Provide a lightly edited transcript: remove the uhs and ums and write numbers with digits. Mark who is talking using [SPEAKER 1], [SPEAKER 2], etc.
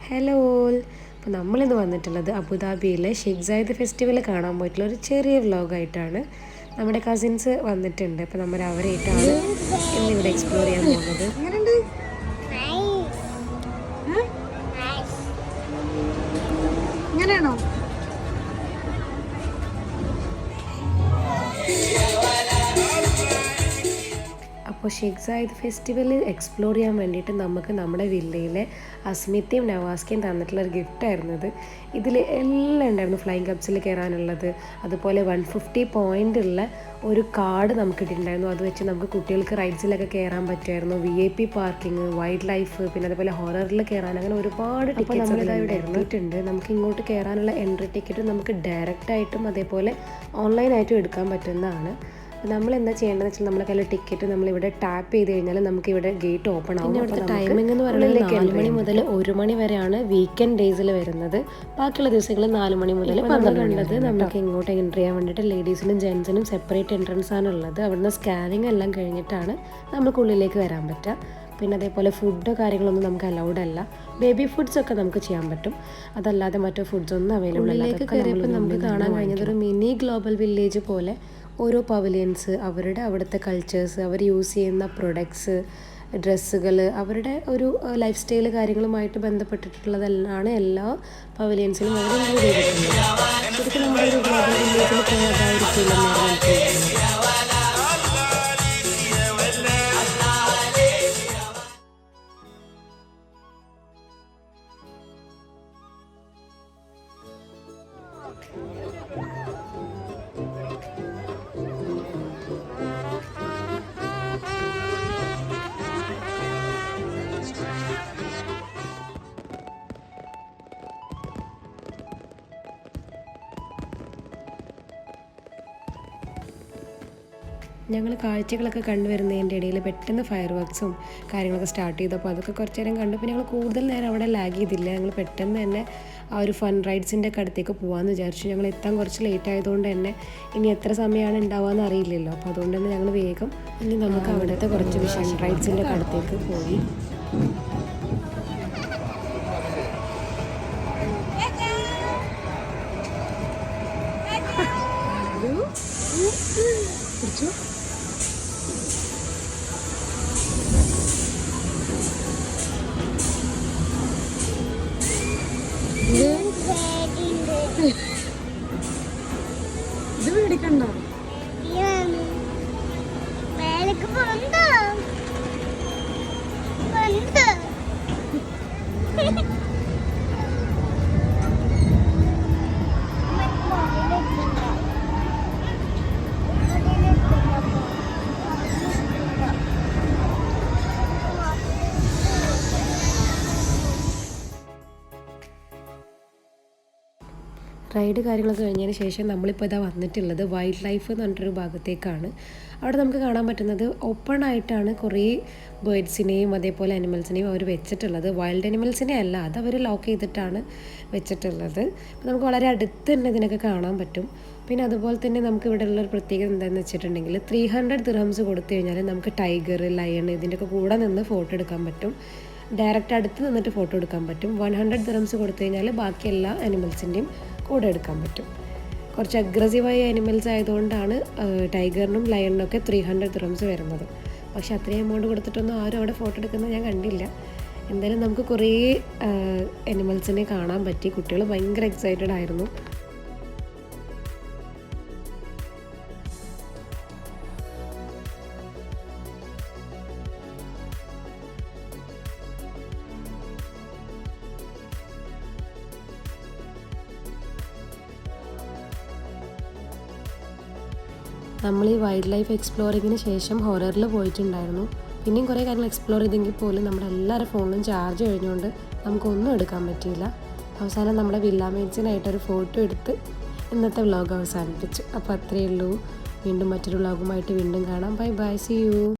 [SPEAKER 1] Hello all. അപ്പോൾ നമ്മളിന്ന് വന്നിട്ടുള്ളത് അബുദാബിയിലെ ഷെയ്ഖ് സായിദ് ഫെസ്റ്റിവൽ കാണാൻ പോയിട്ടുള്ള ഒരു ചെറിയ വ്ലോഗായിട്ടാണ്. നമ്മുടെ കസിൻസ് വന്നിട്ടുണ്ട്. അപ്പോൾ നമ്മൾ അവരായിട്ടാണ് ഇന്നിവിടെ എക്സ്പ്ലോർ ചെയ്യാൻ പോകുന്നത്.
[SPEAKER 2] ഇങ്ങനെയാണോ?
[SPEAKER 1] അപ്പോൾ ഷെയ്ഖ് സായിദ് ഫെസ്റ്റിവൽ എക്സ്പ്ലോർ ചെയ്യാൻ വേണ്ടിയിട്ട് നമുക്ക് നമ്മുടെ വില്ലയിലെ അസ്മിതയും നവാസ്കയും തന്നിട്ടുള്ള ഒരു ഗിഫ്റ്റായിരുന്നു ഇത്. ഇതിൽ എല്ലാം ഉണ്ടായിരുന്നു. ഫ്ലൈയിങ് കപ്സിൽ കയറാനുള്ളത്, അതുപോലെ 150 പോയിൻ്റ് ഉള്ള ഒരു കാർഡ് നമുക്ക് ഇട്ടിട്ടുണ്ടായിരുന്നു. അത് വെച്ച് നമുക്ക് കുട്ടികൾക്ക് റൈഡ്സിലൊക്കെ കയറാൻ പറ്റുമായിരുന്നു. VIP പാർക്കിംഗ്, വൈൽഡ് ലൈഫ്, പിന്നെ അതുപോലെ ഹൊററിൽ കയറാൻ, അങ്ങനെ ഒരുപാട് ടിക്കറ്റ്സ് നമ്മളിവിടെ എത്തിയിട്ടുണ്ട്. നമുക്ക് ഇങ്ങോട്ട് കയറാനുള്ള എൻട്രി ടിക്കറ്റ് നമുക്ക് ഡയറക്റ്റായിട്ടും അതേപോലെ ഓൺലൈനായിട്ടും എടുക്കാൻ പറ്റുന്നതാണ്. നമ്മൾ എന്താ ചെയ്യേണ്ടതെന്ന് വെച്ചാൽ നമ്മുടെ കയ്യിൽ ടിക്കറ്റ് നമ്മളിവിടെ ടാപ്പ് ചെയ്ത് കഴിഞ്ഞാൽ നമുക്കിവിടെ ഗേറ്റ് ഓപ്പൺ ആവും. ഇവിടുത്തെ ടൈമിംഗ് എന്ന് പറയുന്നത് 4 മണി മുതൽ 1 മണി വരെയാണ് വീക്കെൻഡ് ഡേയ്സിൽ വരുന്നത്. ബാക്കിയുള്ള ദിവസങ്ങളിൽ 4 മണി മുതൽ 12 മണി. നമുക്ക് ഇങ്ങോട്ട് എൻട്രി ചെയ്യാൻ വേണ്ടിയിട്ട് ലേഡീസിനും ജെൻസിനും സെപ്പറേറ്റ് എൻട്രൻസ് ആണുള്ളത്. അവിടുന്ന് സ്കാനിങ് എല്ലാം കഴിഞ്ഞിട്ടാണ് നമുക്കുള്ളിലേക്ക് വരാൻ പറ്റുക. പിന്നെ അതേപോലെ ഫുഡ് കാര്യങ്ങളൊന്നും നമുക്ക് അലൗഡ് അല്ല. ബേബി ഫുഡ്സ് ഒക്കെ നമുക്ക് ചെയ്യാൻ പറ്റും, അതല്ലാതെ മറ്റു ഫുഡ്സ് ഒന്നും അവൈലബിൾ അല്ല. ഉള്ളിലേക്ക് കയറിയപ്പോൾ നമുക്ക് കാണാൻ കഴിഞ്ഞത് ഒരു മിനി ഗ്ലോബൽ വില്ലേജ് പോലെ ഓരോ പവലിയൻസ്, അവിടുത്തെ കൾച്ചേഴ്സ്, അവർ യൂസ് ചെയ്യുന്ന പ്രൊഡക്ട്സ്, ഡ്രസ്സുകൾ, അവരുടെ ഒരു ലൈഫ് സ്റ്റൈൽ കാര്യങ്ങളുമായിട്ട് ബന്ധപ്പെട്ടിട്ടുള്ളതെല്ലാം എല്ലാ പവലിയൻസിലും അവർ ഇൻക്ലൂഡ് ചെയ്തിട്ടുണ്ട്. ശരിക്കും നമ്മുടെ ഒരു ഗ്ലോബൽ വില്ലേജിൽ പോയതായിരിക്കില്ല. ഞങ്ങൾ കാഴ്ചകളൊക്കെ കണ്ടുവരുന്നതിൻ്റെ ഇടയിൽ പെട്ടെന്ന് ഫയർ വർക്ക്സും കാര്യങ്ങളൊക്കെ സ്റ്റാർട്ട് ചെയ്തപ്പോൾ അതൊക്കെ കുറച്ച് നേരം കണ്ടു. പിന്നെ ഞങ്ങൾ കൂടുതൽ നേരം അവിടെ ലാഗ് ചെയ്തില്ല. ഞങ്ങൾ പെട്ടെന്ന് തന്നെ ആ ഒരു ഫൺ റൈഡ്സിൻ്റെ ഒക്കെ അടുത്തേക്ക് പോകാമെന്ന് വിചാരിച്ചു. ഞങ്ങൾ എത്താൻ കുറച്ച് ലേറ്റ് ആയതുകൊണ്ട് തന്നെ ഇനി എത്ര സമയമാണ് ഉണ്ടാവുകയെന്ന് അറിയില്ലല്ലോ. അപ്പോൾ അതുകൊണ്ട് തന്നെ ഞങ്ങൾ വേഗം ഇനി നമുക്ക് അവിടുത്തെ കുറച്ച് ഫൺ റൈഡ്സിൻ്റെ ഒക്കെ അടുത്തേക്ക് പോയി.
[SPEAKER 2] ഇത് മേടിക്കണ്ടോ?
[SPEAKER 1] റൈഡ് കാര്യങ്ങളൊക്കെ കഴിഞ്ഞതിന് ശേഷം നമ്മളിപ്പോൾ ഇതാ വന്നിട്ടുള്ളത് വൈൽഡ് ലൈഫ് എന്ന് പറഞ്ഞിട്ടൊരു ഭാഗത്തേക്കാണ്. അവിടെ നമുക്ക് കാണാൻ പറ്റുന്നത് ഓപ്പൺ ആയിട്ടാണ് കുറേ ബേർഡ്സിനെയും അതേപോലെ അനിമൽസിനെയും അവർ വെച്ചിട്ടുള്ളത്. വൈൽഡ് അനിമൽസിനെ അല്ല, അത് അവർ ലോക്ക് ചെയ്തിട്ടാണ് വെച്ചിട്ടുള്ളത്. അപ്പോൾ നമുക്ക് വളരെ അടുത്ത് തന്നെ ഇതിനൊക്കെ കാണാൻ പറ്റും. പിന്നെ അതുപോലെ തന്നെ നമുക്ക് ഇവിടെ ഉള്ളൊരു പ്രത്യേകത എന്താണെന്ന് വെച്ചിട്ടുണ്ടെങ്കിൽ 300 ദിർഹംസ് കൊടുത്തു കഴിഞ്ഞാൽ നമുക്ക് ടൈഗർ, ലയൺ ഇതിൻ്റെയൊക്കെ കൂടെ നിന്ന് ഫോട്ടോ എടുക്കാൻ പറ്റും. ഡയറക്റ്റ് അടുത്ത് നിന്നിട്ട് ഫോട്ടോ എടുക്കാൻ പറ്റും. 100 ദിർഹംസ് കൊടുത്തു കഴിഞ്ഞാൽ ബാക്കി എല്ലാ അനിമൽസിൻ്റെയും കൂടെ എടുക്കാൻ പറ്റും. കുറച്ച് അഗ്രസീവായ അനിമൽസ് ആയതുകൊണ്ടാണ് ടൈഗറിനും ലയണിനൊക്കെ 300 ദിർഹംസ് വരുന്നത്. പക്ഷെ അത്രയും എമൗണ്ട് കൊടുത്തിട്ടൊന്നും ആരും അവിടെ ഫോട്ടോ എടുക്കുന്നത് ഞാൻ കണ്ടില്ല. എന്തായാലും നമുക്ക് കുറേ അനിമൽസിനെ കാണാൻ പറ്റി. കുട്ടികൾ ഭയങ്കര എക്സൈറ്റഡ് ആയിരുന്നു. നമ്മൾ ഈ വൈൽഡ് ലൈഫ് എക്സ്പ്ലോറിങ്ങിന് ശേഷം ഹൊററിൽ പോയിട്ടുണ്ടായിരുന്നു. പിന്നെയും കുറേ കാര്യങ്ങൾ എക്സ്പ്ലോർ ചെയ്തെങ്കിൽ പോലും നമ്മുടെ എല്ലാവരുടെ ഫോണിലും ചാർജ് കഴിഞ്ഞുകൊണ്ട് നമുക്കൊന്നും എടുക്കാൻ പറ്റിയില്ല. അവസാനം നമ്മുടെ വില്ലാമേറ്റ്സിനായിട്ടൊരു ഫോട്ടോ എടുത്ത് ഇന്നത്തെ വ്ലോഗ് അവസാനിപ്പിച്ചു. അപ്പോൾ അത്രയേ ഉള്ളൂ. വീണ്ടും മറ്റൊരു വ്ലോഗുമായിട്ട് വീണ്ടും കാണാം. Bye bye, see U.